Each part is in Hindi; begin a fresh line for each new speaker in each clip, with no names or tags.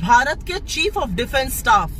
भारत के chief of defence staff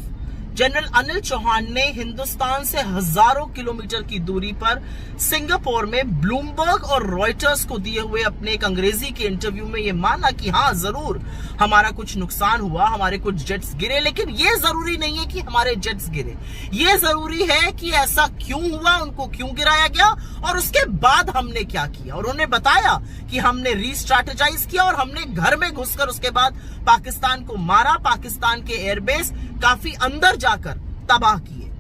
general Anil Chauhan ने हिंदुस्तान से हजारों किलोमीटर की दूरी पर सिंगापुर में ब्लूमबर्ग और रॉयटर्स को दिए हुए अपने एक अंग्रेजी के इंटरव्यू में यह माना कि हाँ जरूर हमारा कुछ नुकसान हुआ, हमारे कुछ जेट्स गिरे, लेकिन यह जरूरी नहीं है कि हमारे जेट्स गिरे। यह जरूरी है कि ऐसा क्यों हुआ, उनको क्यों गिराया गया और उसके बाद हमने क्या किया। और उन्होंने बताया कि हमने रीस्ट्रैटेजाइज किया और हमने घर में घुसकर उसके बाद पाकिस्तान को मारा, पाकिस्तान के एयरबेस काफी अंदर जाकर तबाह किए।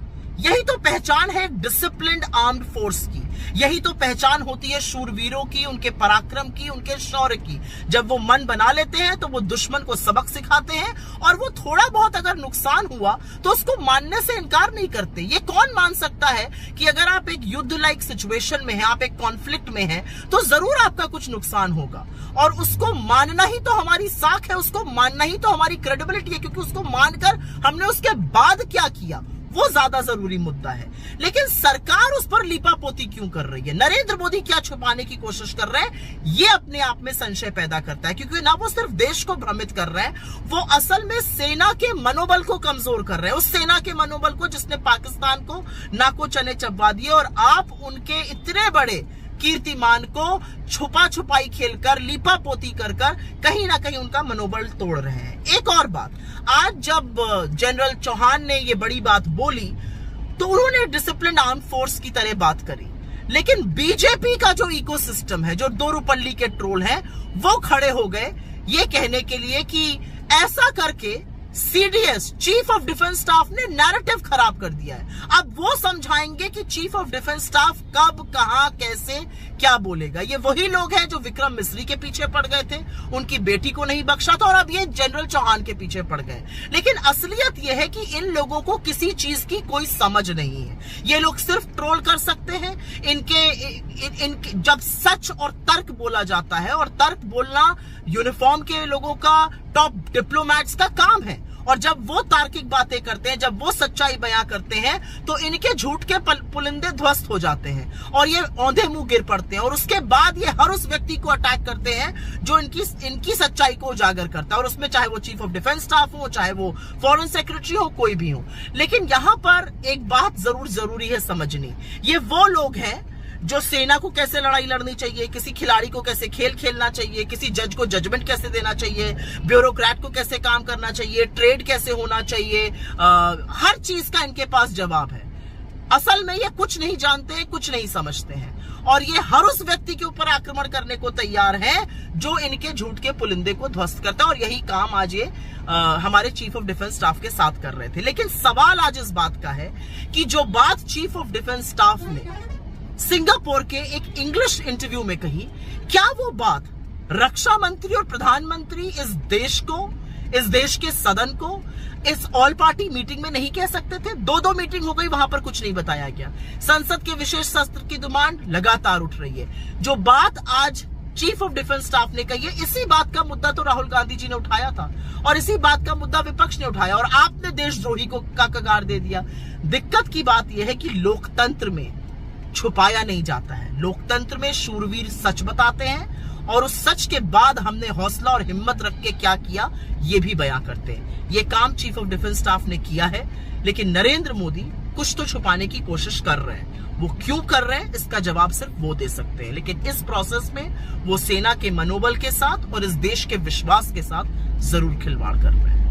यही तो पहचान है डिसिप्लिन्ड आर्म्ड फोर्स की, यही तो पहचान होती है शूरवीरों की, उनके पराक्रम की, उनके शौर्य की। जब वो मन बना लेते हैं तो वो दुश्मन को सबक सिखाते हैं और वो थोड़ा बहुत अगर नुकसान हुआ तो उसको मानने से इनकार नहीं करते। ये कौन मान सकता है कि अगर आप एक युद्ध लाइक सिचुएशन में हैं, आप एक कॉन्फ्लिक्ट में हैं, तो जरूर आपका कुछ नुकसान होगा और उसको मानना ही तो हमारी साख है, उसको मानना ही तो हमारी क्रेडिबिलिटी है, क्योंकि उसको मानकर हमने उसके बाद क्या किया वो ज्यादा जरूरी मुद्दा है। लेकिन सरकार उस पर लीपापोती क्यों कर रही है? नरेंद्र मोदी क्या छुपाने की कोशिश कर रहे हैं? ये अपने आप में संशय पैदा करता है, क्योंकि ना वो सिर्फ देश को भ्रमित कर रहे हैं, वो असल में सेना के मनोबल को कमजोर कर रहे हैं। उस सेना के मनोबल को जिसने पाकिस्तान को नाको चने चबवा दिए, और आप उनके इतने बड़े कीर्तिमान को छुपा छुपाई खेलकर, लीपापोती कर कहीं ना कहीं उनका मनोबल तोड़ रहे हैं। एक और बात, आज जब जनरल चौहान ने ये बड़ी बात बोली तो उन्होंने डिसिप्लिन आर्म फोर्स की तरह बात करी, लेकिन बीजेपी का जो इकोसिस्टम है, जो दोरुपल्ली के ट्रोल हैं, वो खड़े हो गए ये कहने के लिए कि ऐसा करके CDS chief of defence staff ने नैरेटिव खराब कर दिया है। अब वो समझाएंगे कि चीफ ऑफ डिफेंस स्टाफ कब, कहां, कैसे, क्या बोलेगा। ये वही लोग हैं जो विक्रम मिस्री के पीछे पड़ गए थे, उनकी बेटी को नहीं बख्शा था, और अब ये जनरल चौहान के पीछे पड़ गए। लेकिन असलियत यह है कि इन लोगों को किसी चीज की कोई समझ नहीं है। ये लोग सिर्फ ट्रोल कर सकते हैं। इनके जब सच और तर्क बोला जाता है, और तर्क बोलना यूनिफॉर्म के लोगों का, टॉप डिप्लोमैट्स का काम है, और जब वो तार्किक बातें करते हैं, जब वो सच्चाई बयां करते हैं, तो इनके झूठ के पुलिंदे ध्वस्त हो जाते हैं और ये औंधे मुंह गिर पड़ते हैं। और उसके बाद ये हर उस व्यक्ति को अटैक करते हैं जो इनकी सच्चाई को उजागर करता है, और उसमें चाहे वो चीफ ऑफ डिफेंस स्टाफ हो, चाहे वो फॉरेन सेक्रेटरी हो, कोई भी हो। लेकिन यहां पर एक बात जरूरी है समझनी, ये वो लोग हैं जो सेना को कैसे लड़ाई लड़नी चाहिए, किसी खिलाड़ी को कैसे खेल खेलना चाहिए, किसी जज को जजमेंट कैसे देना चाहिए, ब्यूरोक्रेट को कैसे काम करना चाहिए, ट्रेड कैसे होना चाहिए, हर चीज का इनके पास जवाब है। असल में ये कुछ नहीं जानते, कुछ नहीं समझते हैं, और ये हर उस व्यक्ति के ऊपर आक्रमण करने को तैयार है जो इनके झूठ के पुलिंदे को ध्वस्त करता है। और यही काम आज ये हमारे चीफ ऑफ डिफेंस स्टाफ के साथ कर रहे थे। लेकिन सवाल आज इस बात का है कि जो बात चीफ ऑफ डिफेंस स्टाफ ने सिंगापुर के एक इंग्लिश इंटरव्यू में कही, क्या वो बात रक्षा मंत्री और प्रधानमंत्री इस देश को, इस देश के सदन को, इस ऑल पार्टी मीटिंग में नहीं कह सकते थे? दो मीटिंग हो गई, वहां पर कुछ नहीं बताया गया। संसद के विशेष सत्र की डिमांड लगातार उठ रही है। जो बात आज चीफ ऑफ डिफेंस स्टाफ ने कही है, इसी बात का मुद्दा तो राहुल गांधी जी ने उठाया था, और इसी बात का मुद्दा विपक्ष ने उठाया, और आपने देशद्रोही को का कगार दे दिया। दिक्कत की बात यह है कि लोकतंत्र में छुपाया नहीं जाता है। लोकतंत्र में शूरवीर सच बताते हैं, और उस सच के बाद हमने हौसला और हिम्मत रख के क्या किया ये भी बयां करते हैं। ये काम चीफ ऑफ डिफेंस स्टाफ ने किया है, लेकिन नरेंद्र मोदी कुछ तो छुपाने की कोशिश कर रहे हैं। वो क्यों कर रहे हैं इसका जवाब सिर्फ वो दे सकते हैं, लेकिन इस प्रोसेस में वो सेना के मनोबल के साथ और इस देश के विश्वास के साथ जरूर खिलवाड़ कर रहे हैं।